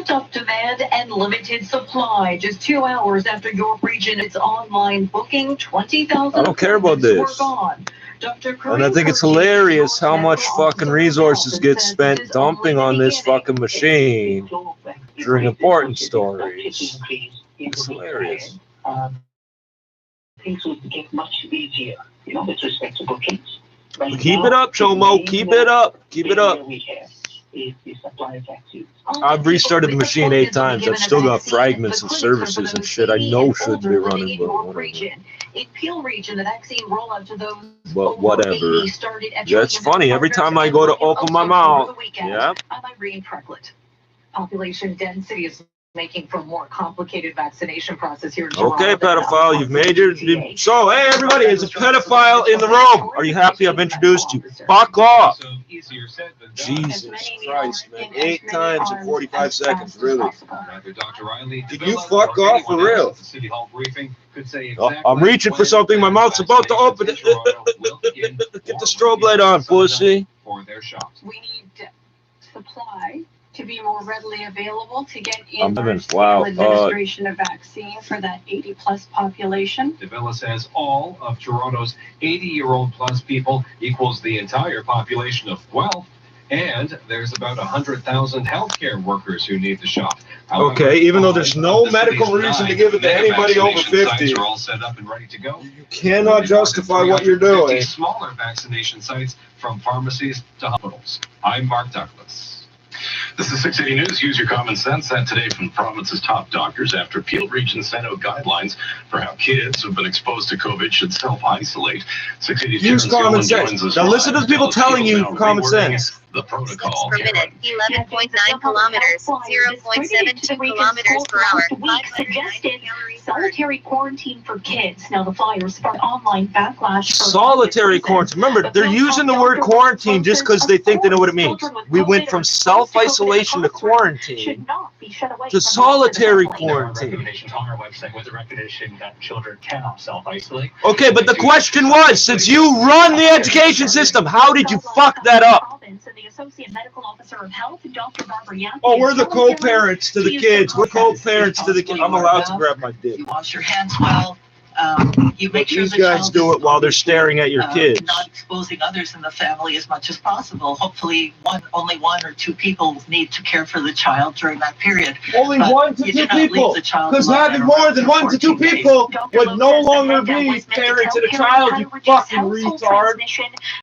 Pent-up demand and limited supply. Just 2 hours after your region, its online booking, 20,000. I don't care about this. And I think it's hilarious how much fucking resources get spent dumping on this fucking machine during important stories. It's hilarious. Things would get much easier, with respect to bookings. Keep it up, Chomo. Keep it up. Keep it up. I've restarted the machine 8 times. I've still got fragments of services and shit I know should be running, but whatever. That's funny. Every time I go to open my mouth, yeah. Population density is making for a more complicated vaccination process here in Toronto. Okay, pedophile, you've made your... So, hey, everybody, there's a pedophile in the room. Are you happy I've introduced you? Fuck off. Jesus Christ, man. 8 times in 45 seconds, really. Did you fuck off for real? Oh, I'm reaching for something. My mouth's about to open. Get the strobe light on, pussy. We need supply to be more readily available to get in administration of vaccine for that 80-plus population. Davila says all of Toronto's 80-year-old plus people equals the entire population of Guelph, and there's about 100,000 healthcare workers who need the shot. However, okay, even though there's no medical reason to give it to anybody over 50, are all set up and ready to go. You cannot justify what you're doing. Smaller vaccination sites from pharmacies to hospitals. I'm Mark Douglas. This is 680 News. Use your common sense. That today from the province's top doctors after Peel Region sent out guidelines for how kids who've been exposed to COVID should self-isolate. 680 Use common sense. Now listen to the people telling you common sense. The protocol. Per minute, 11.9 kilometers, 0.72 kilometers per hour. Suggested solitary quarantine for kids. Now the flyers sparked online backlash. Solitary quarantine. Remember, they're using the word quarantine just because they think they know what it means. We went from self-isolation to quarantine to solitary quarantine. Okay, but the question was, since you run the education system, how did you fuck that up? Oh, we're the co-parents to the kids. We're co-parents to the kids. I'm allowed to grab my dick. You wash your hands well. You make sure these guys do it while they're staring at your kids. Not exposing others in the family as much as possible. Hopefully, only 1 or 2 people need to care for the child during that period. Only 1 to 2 people, because having more than 1 to 2 people would no longer be parent to the child. You fucking retard.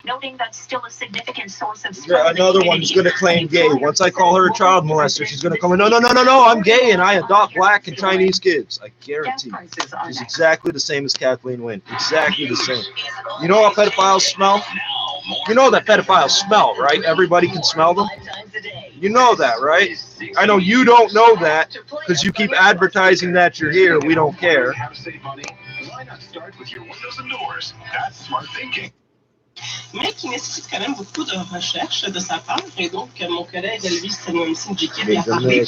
Noting that's still a significant source of another one's going to claim gay. Once I call her a child molester, she's going to come in. No, I'm gay and I adopt black and Chinese kids. I guarantee. She's exactly the same as Kathleen Wynne. Exactly the same. You know how pedophiles smell? You know that pedophiles smell, right? Everybody can smell them. You know that, right? I know you don't know that because you keep advertising that you're here. We don't care. Why not start with your windows and doors? That's smart thinking. Mais qui nécessite quand même beaucoup de recherche de sa part. Et donc, mon collègue Elvis Samuelson-Jikir a parlé de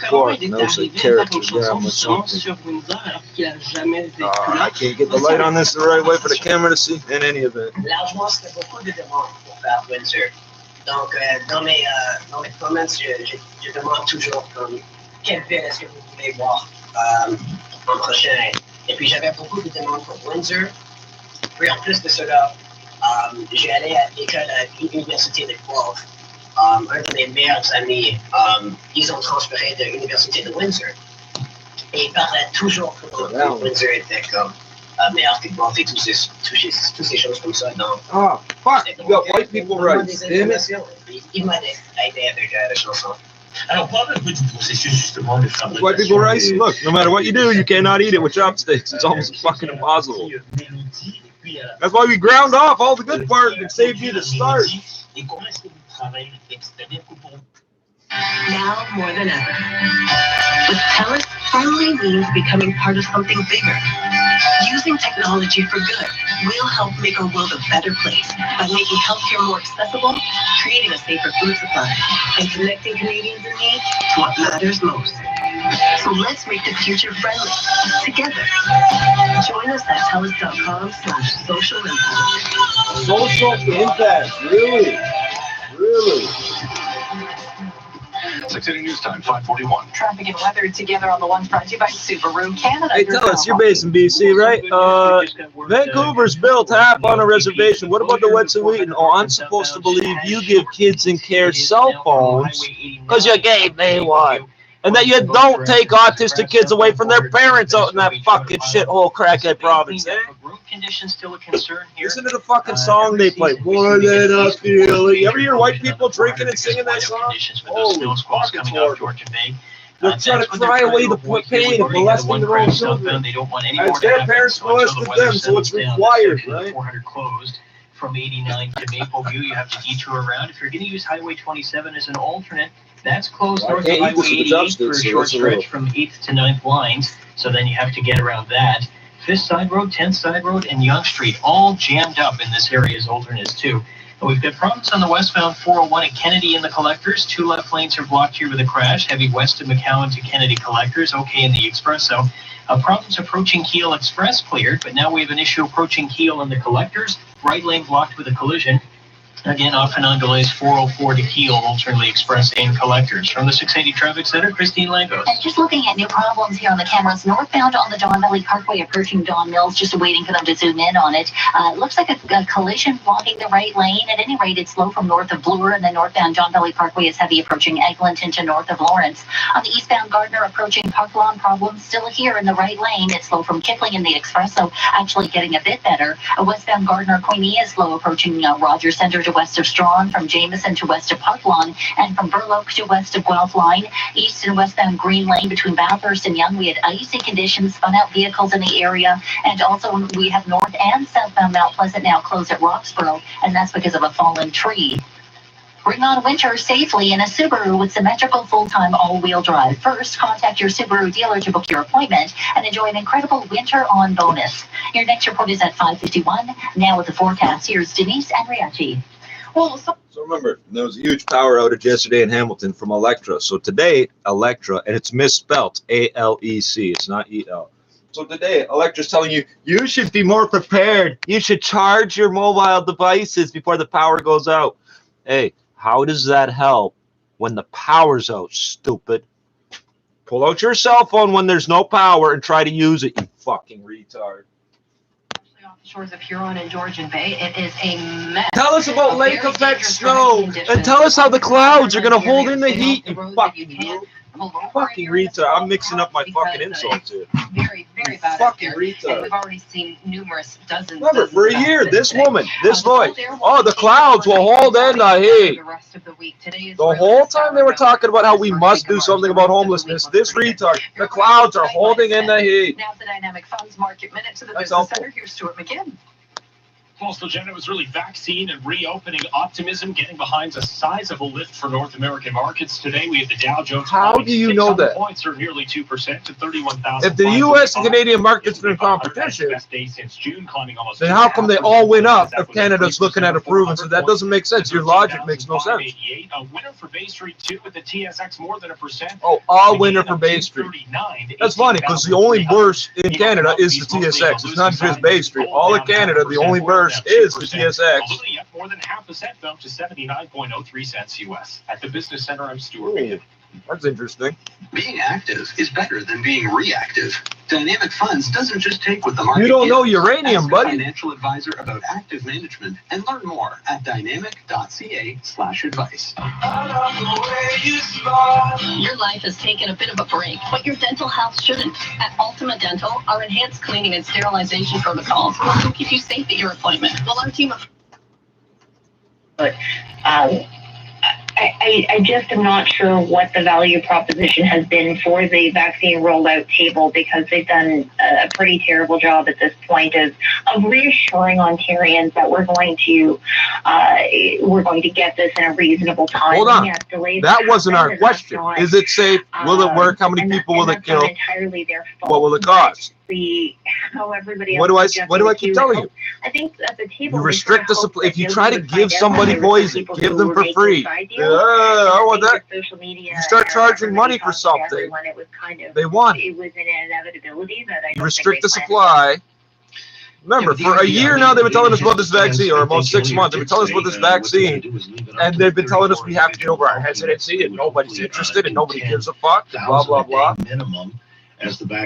comment il est arrivé à faire une chanson justement sur Windsor alors qu'il n'a jamais vécu là. I can't get the light on this the right way for the camera to see in any event. Largement, c'était beaucoup de demandes pour faire Windsor. Donc, dans mes comments, je demande toujours comme, quelle ville est-ce que vous voulez voir en prochain. Et puis, j'avais beaucoup de demandes pour Windsor. Puis, en plus de cela, j'ai allé à l'école à l'université de Guelph. Un de mes meilleurs amis, ils ont transféré de l'université de Windsor. Et ils parlaient toujours que Windsor était comme meilleur que Guelph et toutes ces choses comme ça. Donc, fuck, you got white people rights. Damn it. Il m'a aidé à faire la chanson. Alors, parle un peu du processus justement de fabrication. White people rights? Look, no matter what you do, you cannot eat it with chopsticks. It's almost fucking impossible. That's why we ground off all the good part and saved you the start. Now more than ever. With TELUS firmly means becoming part of something bigger. Using technology for good, we'll help make our world a better place by making healthcare more accessible, creating a safer food supply, and connecting Canadians in need to what matters most. So let's make the future friendly together. Join us at TELUS.com/social impact. Social impact, really? Really? 6 City News Time, 5:41. Traffic and weather together on the one brought to you by Subaru Canada. Hey, tell us, you're based in BC, right? Vancouver's built half on a reservation. What about the Wet'suwet'en? Oh, I'm supposed to believe you give kids in care cell phones because you gave me one. And that you don't take autistic kids away from their parents out in that fucking shithole crackhead province, eh? Isn't it a fucking song they play? More than a feeling. You ever hear white people drinking and singing that song? Holy fuck, it's horrible. They're trying to cry away the pain of molesting their own children. As their parents molested them, so it's required, right? From 89 to Mapleview, you have to detour around. If you're going to use Highway 27 as an alternate, that's closed north of Highway 88 for a short stretch from 8th to 9th lines. So then you have to get around that. 5th Side Road, 10th Side Road, and Yonge Street all jammed up in this area as alternates too. And we've got problems on the westbound 401 at Kennedy in the collectors. 2 left lanes are blocked here with a crash. Heavy west of McCowan to Kennedy collectors. Okay in the Expresso. Problems approaching Keele Express cleared, but now we have an issue approaching Keele in the collectors. Right lane blocked with a collision. Again, off and on delays 404 to Keele, alternately Express and collectors. From the 680 Traffic Center, Christine Langos. And just looking at new problems here on the cameras, northbound on the Don Valley Parkway approaching Don Mills, just waiting for them to zoom in on it. Looks like a collision blocking the right lane. At any rate, it's slow from north of Bloor, and then northbound Don Valley Parkway is heavy approaching Eglinton to north of Lawrence. On the eastbound Gardner approaching Park Lawn, problems still here in the right lane. It's slow from Kipling in the Expresso, actually getting a bit better. Westbound Gardner Queenie is slow approaching Rogers Center to west of Strawn, from Jameson to west of Park Lawn, and from Burloak to west of Guelph Line. East and westbound Green Lane between Bathurst and Yonge, we had icy conditions, spun out vehicles in the area, and also we have north and southbound Mount Pleasant now closed at Roxborough, and that's because of a fallen tree. Bring on winter safely in a Subaru with symmetrical full-time all-wheel drive. First, contact your Subaru dealer to book your appointment and enjoy an incredible winter on bonus. Your next report is at 5:51. Now with the forecast, here's Denise Andriachi. So remember, there was a huge power outage yesterday in Hamilton from Electra. So today, Electra, and it's misspelt A-L-E-C. It's not E-L. So today, Electra's telling you, you should be more prepared. You should charge your mobile devices before the power goes out. Hey, how does that help when the power's out, stupid? Pull out your cell phone when there's no power and try to use it, you fucking retard. Shores of Huron and Georgian Bay, it is a mess. Tell us about lake effect snow, and tell us how the clouds are going to hold in the heat, you fucking retard. I'm mixing up my fucking insults here. Very, very bad. Fucking retard. And we've already seen numerous dozens. Remember, for a year, this woman, this voice, oh, the clouds will hold in the heat. The whole time they were talking about how we must do something about homelessness, this retard, the clouds are holding in the heat. Now the Dynamic Funds Market Minute to the Business Center. Here's Stuart McGinn. Postal Agenda was really vaccine and reopening optimism, getting behind a sizable lift for North American markets. Today, we had the Dow Jones. How do you know that? Points are nearly 2% to 31,000. If the U.S. and Canadian markets are in competition, best day since June, climbing almost then how come they all went up if Canada's looking at improving? So that doesn't make sense. Your logic makes no sense. A winner for Bay Street too, with the TSX more than 1%. Oh, all winner for Bay Street. That's funny because the only burst in Canada is the TSX. It's not just Bay Street. All of Canada, the only burst is the TSX. Up more than 0.5%, though, to 79.03 cents US. At the Business Center, I'm Stuart McGinn. That's interesting. Being active is better than being reactive. Dynamic Funds doesn't just take what the market You don't know gives. uranium, Ask buddy. a financial advisor about active management and learn more at dynamic.ca/advice. Your life has taken a bit of a break, but your dental health shouldn't. At Ultima Dental, our enhanced cleaning and sterilization protocols will keep you safe at your appointment. Well, our team of... But I just am not sure what the value proposition has been for the vaccine rollout table, because they've done a pretty terrible job at this point of reassuring Ontarians that we're going to get this in a reasonable time. Hold on. Yes, that wasn't our question. Is it safe? Will it work? How many people will it kill? Entirely their fault. What will it cost? How everybody What do I keep telling you? I think at the table you restrict the supply. If you try to give somebody poison, give them for free. I want that. You start charging money for something. They want it. It was an inevitability that you restrict the supply. Remember, for a year now, they've been telling us about this vaccine, or about 6 months. They've been telling us about this vaccine, and they've been telling us we have to get over our hesitancy, and nobody's interested, and nobody gives a fuck, and blah, blah, blah.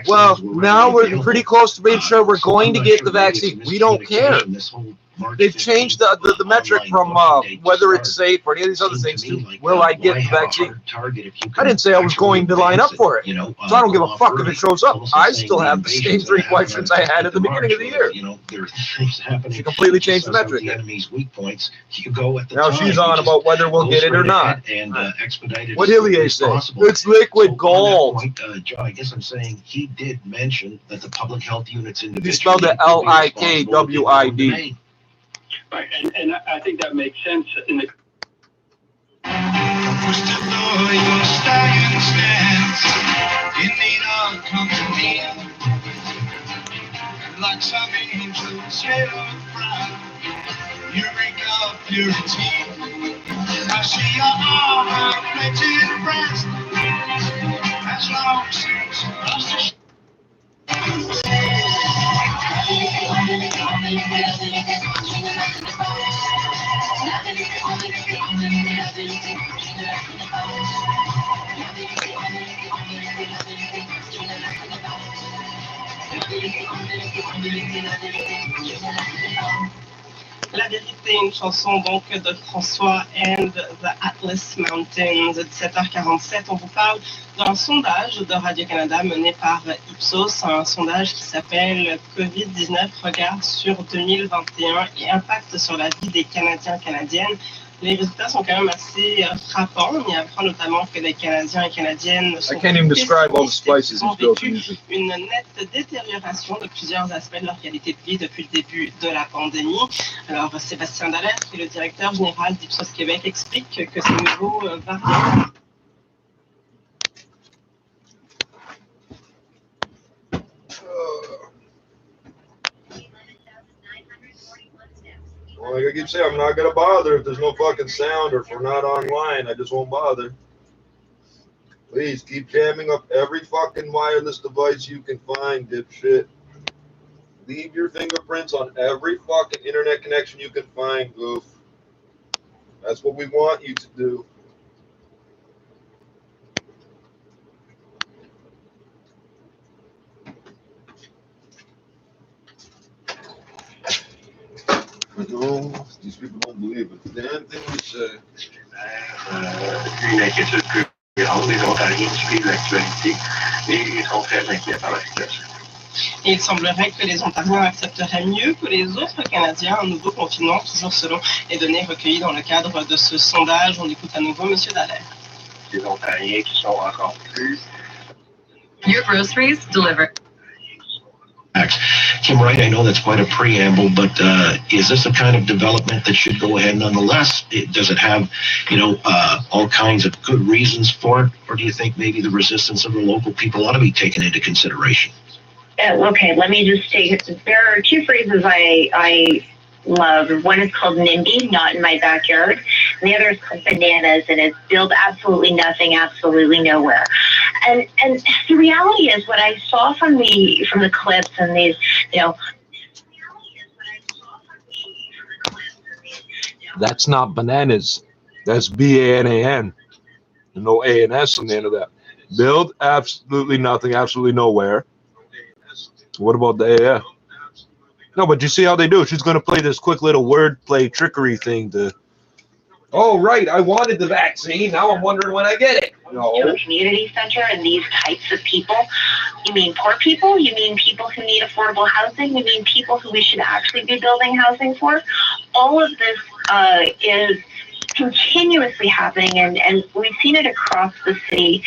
Well, now we're pretty close to being sure we're going to get the vaccine. We don't care. They've changed the metric from whether it's safe or any of these other things to will I get the vaccine. I didn't say I was going to line up for it, so I don't give a fuck if it shows up. I still have the same 3 questions I had at the beginning of the year. She completely changed the metric. Now she's on about whether we'll get it or not. What Hillier say? It's liquid gold. I guess I'm saying he did mention that the public health units individually. He spelled it LIKWID. Right, and I think that makes sense in the. Like some angels held proud, Eureka purity. I see your armor plated breast, as long since lost the La vérité, une chanson donc de François and the Atlas Mountains, 17h47. On vous parle d'un sondage de Radio-Canada mené par Ipsos, un sondage qui s'appelle COVID-19, regard sur 2021 et impact sur la vie des Canadiens et Canadiennes. Les résultats sont quand même assez frappants. On y apprend notamment que les Canadiens et Canadiennes sont une nette détérioration de plusieurs aspects de leur qualité de vie depuis le début de la pandémie. Alors, Sébastien Dallaire, qui est le directeur général d'Ipsos Québec, explique que ces nouveaux variants... Well, like I keep saying, I'm not going to bother if there's no fucking sound or if we're not online. I just won't bother. Please keep jamming up every fucking wireless device you can find, dipshit. Leave your fingerprints on every fucking internet connection you can find, goof. That's what we want you to do. No, these people don't believe it. The damn thing we say. Une inquiétude plus grande. Les Ontariens suivent l'actualité et sont très inquiets par la situation. Et il semblerait que les Ontariens accepteraient mieux que les autres Canadiens un nouveau confinement, toujours selon les données recueillies dans le cadre de ce sondage. On écoute à nouveau M. Dallaire. Les Ontariens qui sont encore plus... Your groceries delivered. Kim Wright, I know that's quite a preamble, but is this a kind of development that should go ahead nonetheless? Does it have, all kinds of good reasons for it? Or do you think maybe the resistance of the local people ought to be taken into consideration? Okay, let me just say, there are 2 phrases I love. One is called NIMBY, not in my backyard. And the other is called bananas, and it's build absolutely nothing, absolutely nowhere. And the reality is, what I saw from the clips and these, That's not bananas. That's BANAN. No A and S in the end of that. Build absolutely nothing, absolutely nowhere. What about the AF? No, but you see how they do. She's going to play this quick little wordplay trickery thing to, oh, right, I wanted the vaccine. Now I'm wondering when I get it. No. To a community center and these types of people. You mean poor people? You mean people who need affordable housing? You mean people who we should actually be building housing for? All of this is continuously happening, and we've seen it across the city.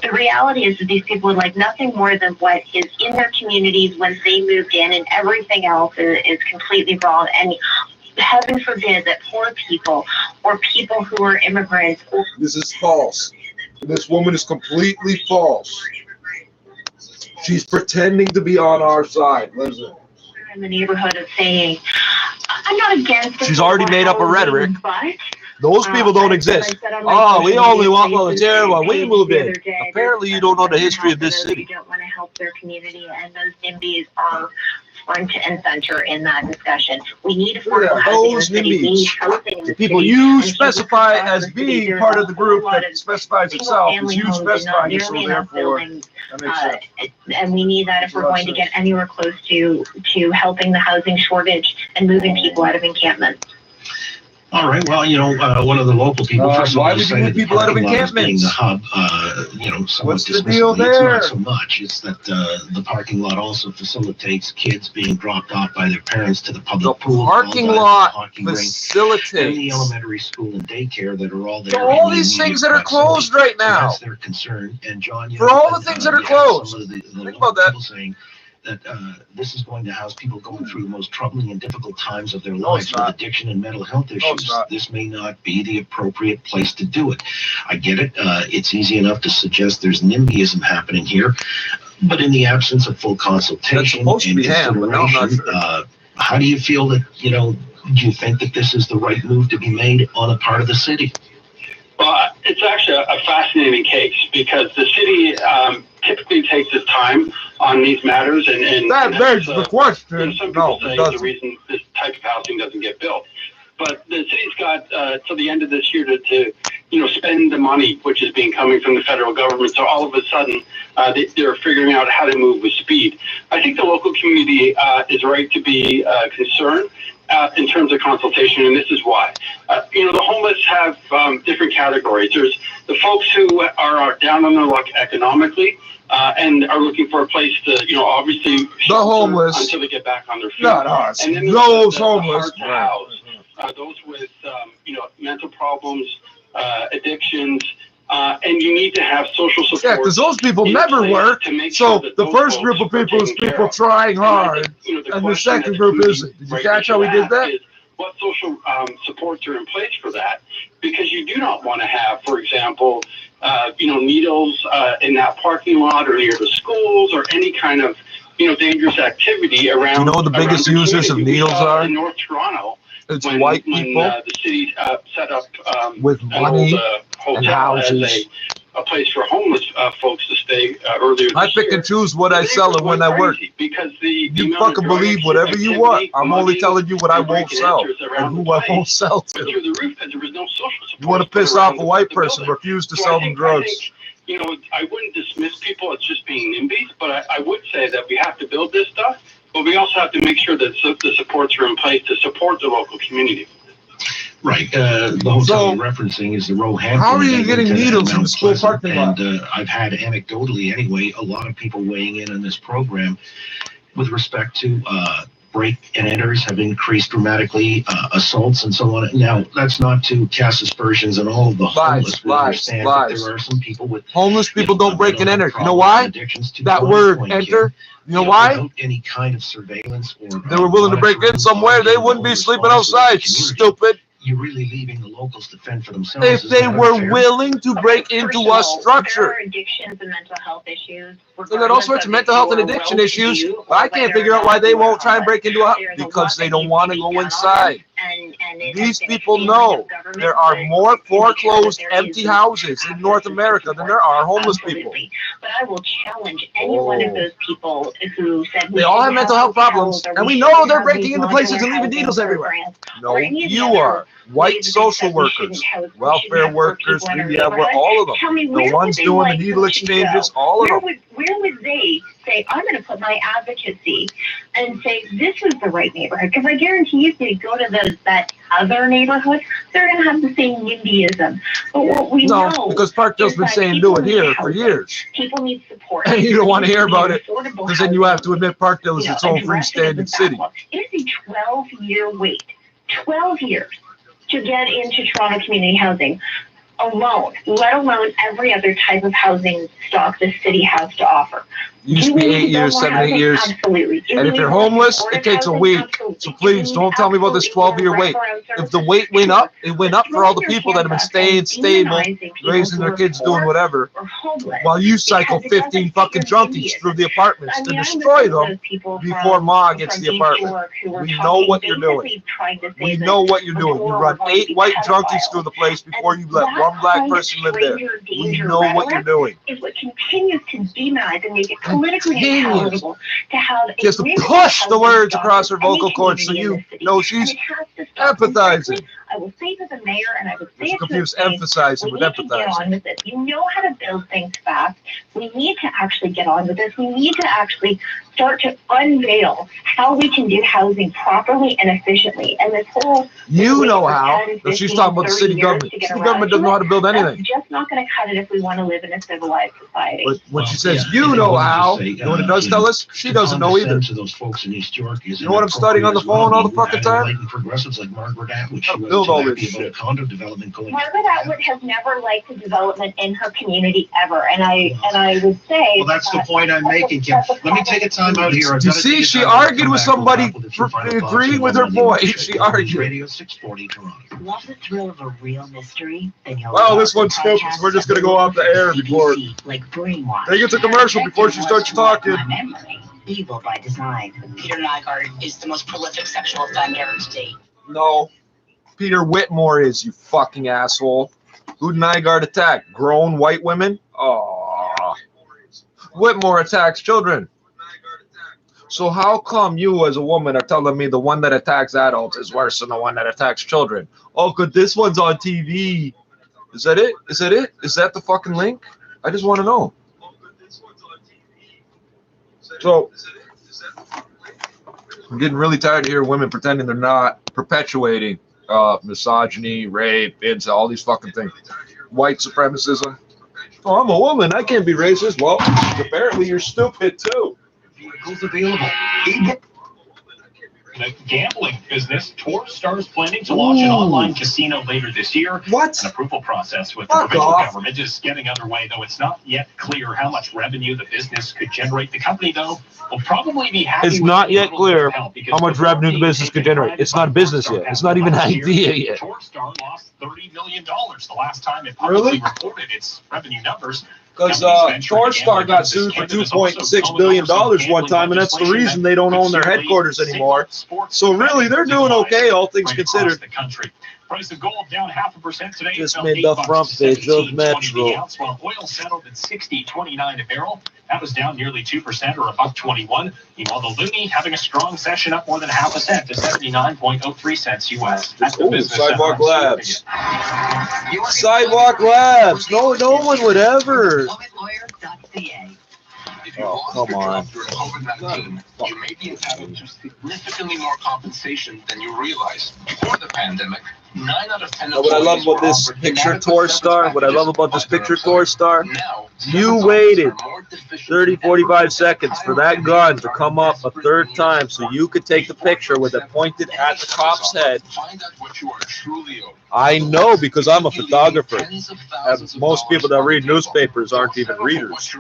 The reality is that these people would like nothing more than what is in their communities when they moved in, and everything else is completely wrong. And heaven forbid that poor people or people who are immigrants. This is false. This woman is completely false. She's pretending to be on our side. Listen. In the neighborhood of saying, I'm not against. She's already made up a rhetoric. But those people don't exist. Oh, we only want volunteer while we move in. Apparently, you don't know the history of this city. We don't want to help their community, and those NIMBYs are front and center in that discussion. We need affordable housing in the city. We need housing in the people you specify as being part of the group that specifies itself, is you specifying, so therefore, and we need that if we're going to get anywhere close to helping the housing shortage and moving people out of encampments. All right. Well, you know, one of the local people, first of all, decided people out of encampments? The hub, you know, what's the deal there? It's not so much. It's that the parking lot also facilitates kids being dropped off by their parents to the public pool. The parking lot facilitates. And the elementary school and daycare that are all there. For all these things that are closed right now. That's their concern. And John, you for know, all the things that are closed. Think about that. Saying that this is going to house people going through the most troubling and difficult times of their lives with addiction and mental health issues. This may not be the appropriate place to do it. I get it. It's easy enough to suggest there's NIMBYism happening here, but in the absence of full consultation and consideration, how do you feel that, you know, do you think that this is the right move to be made on a part of the city? Well, it's actually a fascinating case because the city typically takes its time on these matters, and that begs the question. You know, some people say the reason this type of housing doesn't get built, but the city's got till the end of this year to you know, spend the money which is being coming from the federal government. So all of a sudden, they're figuring out how to move with speed. I think the local community is right to be concerned in terms of consultation, and this is why. You know, the homeless have different categories. There's the folks who are down on their luck economically and are looking for a place to, you know, obviously the homeless until they get back on their feet. Not us. And then those homeless. The hard to house, those with you know, mental problems, addictions. And you need to have social support. Yeah, because those people never work. So the first group of people is people trying hard, and the second group isn't. Did you catch how we did that? What social supports are in place for that? Because you do not want to have, for example, you know, needles in that parking lot or near the schools or any kind of, you know, dangerous activity around. You know what the biggest users of needles are? In North Toronto. It's white people. When the city set up with money and houses. As a place for homeless folks to stay earlier. I pick and choose what I sell and when I work. Because you fucking believe whatever you want. I'm only telling you what I won't sell and who I won't sell to. You want to piss off a white person, refuse to sell them drugs. You know, I wouldn't dismiss people as just being NIMBYs, but I would say that we have to build this stuff, but we also have to make sure that the supports are in place to support the local community. Right. The hotel you're referencing is the Roehampton. How are you getting needles in the school parking lot? And I've had anecdotally, anyway, a lot of people weighing in on this program with respect to break and enters have increased dramatically, assaults and so on. Now, that's not to cast aspersions on all of the homeless. We understand that there are some people with homeless people don't break and enter. You know why? That word enter. You know why? Without any kind of surveillance or they were willing to break in somewhere, they wouldn't be sleeping outside, stupid. You're really leaving the locals to fend for themselves. If they were willing to break into a structure. There are addictions and mental health issues. They got all sorts of mental health and addiction issues. But I can't figure out why they won't try and break into a house. Because they don't want to go inside. These people know there are more foreclosed empty houses in North America than there are homeless people. But I will challenge any one of those people who said they all have mental health problems, and we know they're breaking into places and leaving needles everywhere. No, you are. White social workers, welfare workers, yeah, we're all of them. The ones doing the needle exchanges, all of them. Where would they say, I'm going to put my advocacy and say, this is the right neighborhood? Because I guarantee you, if they go to that other neighborhood, they're going to have the same NIMBYism. But what we know because Parkdale's been saying do it here for years. People need support. And you don't want to hear about it because then you have to admit Parkdale is its own freestanding city. It is a 12-year wait. 12 years. To get into Toronto community housing alone, let alone every other type of housing stock the city has to offer. Used to be 8 years, 7, 8 years. Absolutely. And if you're homeless, it takes a week. So please don't tell me about this 12-year wait. If the wait went up, it went up for all the people that have been staying stable, raising their kids, doing whatever, while you cycle 15 fucking junkies through the apartments to destroy them before Ma gets the apartment. We know what you're doing. We know what you're doing. You run 8 white junkies through the place before you let one black person lived there. We know what you're doing. Is what continues to demonize and make it politically intolerable to have a Just to push the words across her vocal cords so you know she's empathizing. I will say to the mayor, and I would say it to confuse emphasizing with we need to get on with this. You know how to build things fast. We need to actually get on with this. We need to actually start to unveil how we can do housing properly and efficiently. And this whole you know how. She's talking about the city government. City government doesn't know how to build anything. That's just not going to cut it if we want to live in a civilized society. But when she says you know how, you know what it does tell us? She doesn't know either. To those folks in East York, you know what I'm studying on the phone all the fucking time? Progressives like Margaret Atwood. Build all this shit. Condo development going. Margaret Atwood has never liked the development in her community ever, and I would say. Well, that's the point I'm making, Kim. Let me take a time out here. You see, she argued with somebody for agreeing with her point. She argued. Radio 640 Toronto. Want the thrill of a real mystery? Then you'll well, this one's stupid. So we're just gonna go off the air before. Like brainwash. They get to commercial before she starts talking. Evil by design. Peter Nygaard is the most prolific sexual offender to date. No. Peter Whitmore is, you fucking asshole. Who'd Nygaard attack? Grown white women? Oh. Whitmore attacks children. So how come you as a woman are telling me the one that attacks adults is worse than the one that attacks children? Oh, good, this one's on TV. Is that it? Is that it? Is that the fucking link? I just want to know. So, I'm getting really tired of hearing women pretending they're not perpetuating misogyny, rape, incel, all these fucking things. White supremacism. Oh, I'm a woman. I can't be racist. Well, apparently you're stupid too. Vehicles available. In the gambling business, Torstar is planning to launch an online casino later this year. What? An approval process with the provincial government is getting underway, though it's not yet clear how much revenue the business could generate. The company, though, will probably be happy. It's not yet clear how much revenue the business could generate. It's not a business yet. It's not even an idea yet. Torstar lost $30 million the last time it publicly reported its revenue numbers. Because Torstar got sued for $2.6 billion one time, and that's the reason they don't own their headquarters anymore. So really, they're doing okay, all things considered. Price of gold down 0.5% today. Just made the front page of Metro. While oil settled at $60.29 a barrel. That was down nearly 2% or $1.21. Meanwhile, the loonie having a strong session up more than 0.5% to 79.03 cents US. That's the business. Sidewalk Labs. Sidewalk Labs. No one would ever. Oh, come on. COVID-19, you may be entitled to significantly more compensation than you realize. Before the pandemic, 9 out of 10 what I love about this picture Torstar, you waited 30, 45 seconds for that gun to come up a third time so you could take the picture with it pointed at the cop's head. I know because I'm a photographer. And most people that read newspapers aren't even readers.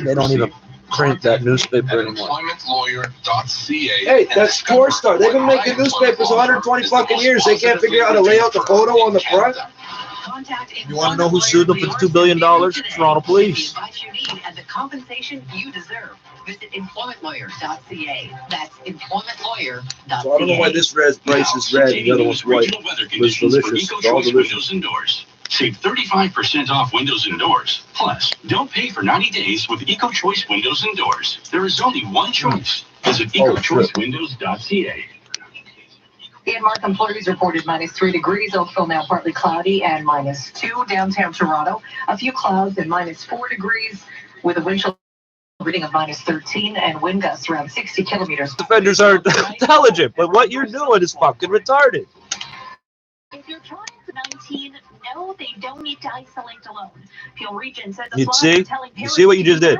They don't even print that newspaper anymore. Hey, that's Torstar. They've been making newspapers 120 fucking years. They can't figure out how to lay out the photo on the front. You want to know who sued them for $2 billion? Toronto Police. And the compensation you deserve. Visit employmentlawyer.ca. That's employmentlawyer.ca. So I don't know why this red price is red and the other one's white. It's delicious. It's all delicious. Save 35% off windows and doors. Plus, don't pay for 90 days with EcoChoice Windows and Doors. There is only one choice. Visit ecochoicewindows.ca. In Markham, Flurries reported -3 degrees. Oakville now partly cloudy and -2. Downtown Toronto, a few clouds and -4 degrees with a wind chill reading of -13 and wind gusts around 60 kilometers. Defenders are intelligent, but what you're doing is fucking retarded. If you're trying COVID-19, no, they don't need to isolate alone. Peel Region says You see what you just did?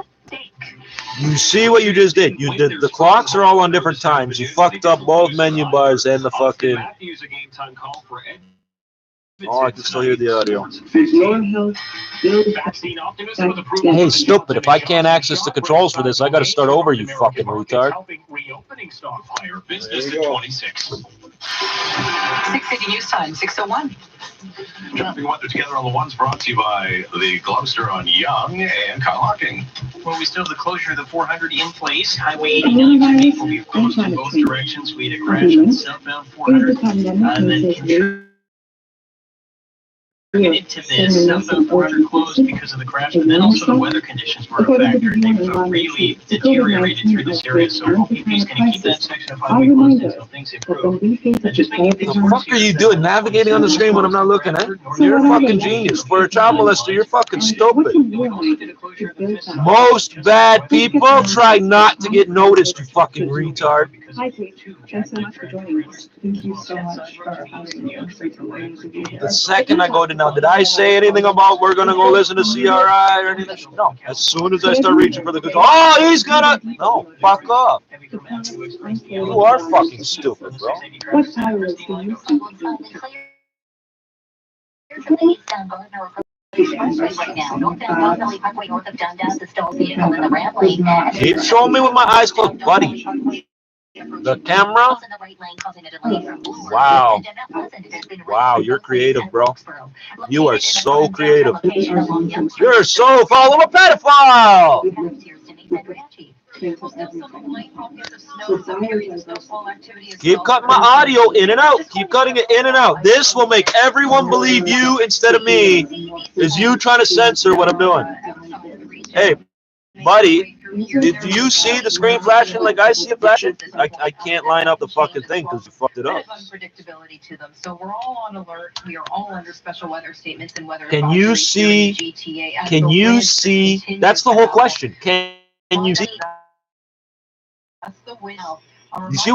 You see what you just did? You did. The clocks are all on different times. You fucked up both menu bars and the fucking. Oh, I can still hear the audio. Hey, stupid! If I can't access the controls for this, I got to start over. You fucking retard. Business at 26. 680 News Time, 6:01. Jumping weather together on the ones brought to you by the Gloucester on Young and Kyle Hawking. Well, we still have the closure of the 400 in place. Highway 89 will be closed in both directions. We had a crash on southbound 400. And then get into this. Southbound 400 closed because of the crash, but then also the weather conditions were a factor. They've really deteriorated through this area, so OPP is going to keep that section of highway closed until things improve. Just making things What the fuck are you doing navigating on the screen when I'm not looking at? You're a fucking genius. For a child molester, you're fucking stupid. Most bad people try not to get noticed, you fucking retard. Hi, Kate. Thanks so much for joining us. Thank you so much for having me. I'm so delighted. The second I go to now, did I say anything about we're gonna go listen to CRI or anything? No. As soon as I start reaching for the control, oh, he's gonna. No, fuck off. You are fucking stupid, bro. What towers do you see? Right now, northbound Don Valley Parkway north of Dundas, the stalled vehicle in the ramp lane. Keep showing me with my eyes closed, buddy. The camera? Wow. Wow, you're creative, bro. You are so creative. You're so full of a pedophile. Keep cutting my audio in and out. Keep cutting it in and out. This will make everyone believe you instead of me. Is you trying to censor what I'm doing? Hey, buddy. Do you see the screen flashing like I see it flashing? I can't line up the fucking thing because you fucked it up. Unpredictability to them. So we're all on alert. We are all under special weather statements and weather. Can you see? Can you see? That's the whole question. Can you see? That's the wind. You see